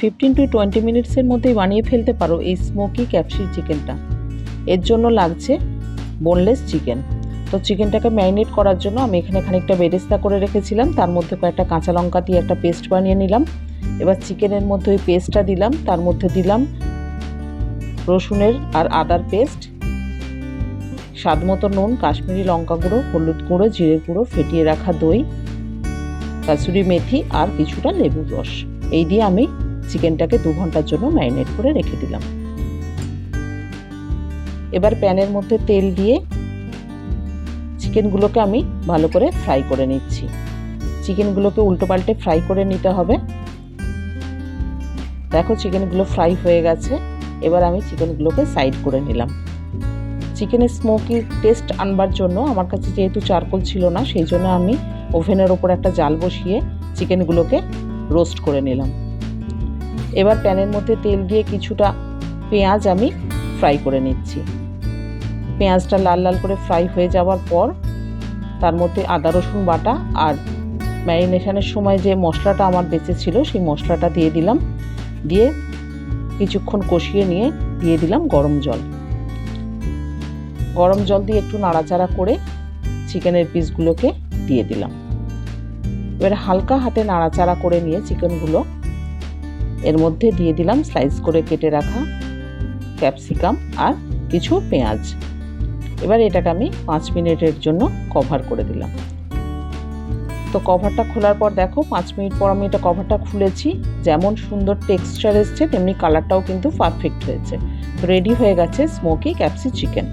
15 to 20 মিনিটসের মধ্যেই বানিয়ে ফেলতে পারো এই স্মোকি ক্যাপসি চিকেনটা। এর জন্য লাগছে বোনলেস চিকেন। তো চিকেনটাকে ম্যারিনেট করার জন্য আমি এখানে খানিকটা বেরেস্তা করে রেখেছিলাম, তার মধ্যে কয়েকটা কাঁচা লঙ্কা দিয়ে একটা পেস্ট বানিয়ে নিলাম। এবার চিকেনের মধ্যে ওই পেস্টটা দিলাম, তার মধ্যে দিলাম রসুনের আর আদার পেস্ট, স্বাদ মতো নুন, কাশ্মীরি লঙ্কা গুঁড়ো, হলুদ গুঁড়ো, জিরে গুঁড়ো, ফেটিয়ে রাখা দই, কাসুরি মেথি আর কিছুটা লেবুর রস। এই দিয়ে আমি চিকেনটাকে 2 ঘন্টার জন্য ম্যারিনেট করে রেখে দিলাম। এবার প্যানের মধ্যে তেল দিয়ে চিকেনগুলোকে আমি ভালো করে ফ্রাই করে নিচ্ছি। চিকেনগুলোকে উল্টো পাল্টে ফ্রাই করে নিতে হবে। দেখো চিকেনগুলো ফ্রাই হয়ে গেছে। এবার আমি চিকেনগুলোকে সাইড করে নিলাম। চিকেনের স্মোকি টেস্ট আনবার জন্য আমার কাছে যেহেতু চারকোল ছিল না, সেই জন্য আমি ওভেনের ওপর একটা জাল বসিয়ে চিকেনগুলোকে রোস্ট করে নিলাম। এবার প্যানের মধ্যে তেল দিয়ে কিছুটা পেঁয়াজ আমি ফ্রাই করে নিচ্ছি। পেঁয়াজটা লাল লাল করে ফ্রাই হয়ে যাওয়ার পর তার মধ্যে আদা রসুন বাটা আর ম্যারিনেশনের সময় যে মশলাটা আমার বেঁচে ছিল সেই মশলাটা দিয়ে দিলাম। দিয়ে কিছুক্ষণ কষিয়ে নিয়ে দিয়ে দিলাম গরম জল। গরম জল দিয়ে একটু নাড়াচাড়া করে চিকেনের পিসগুলোকে দিয়ে দিলাম। এবার হালকা হাতে নাড়াচাড়া করে নিয়ে চিকেনগুলো এর মধ্যে দিয়ে দিলাম স্লাইস করে কেটে রাখা ক্যাপসিকাম আর কিছু পেঁয়াজ। এবার এটাকে আমি 5 মিনিটের জন্য কভার করে দিলাম। তো কভারটা খোলার পর দেখো 5 মিনিট পর আমি এটা কভারটা খুলেছি। যেমন সুন্দর টেক্সচার এসছে তেমনি কালারটাও কিন্তু পারফেক্ট হয়েছে। তো রেডি হয়ে গেছে স্মোকি ক্যাপসি চিকেন।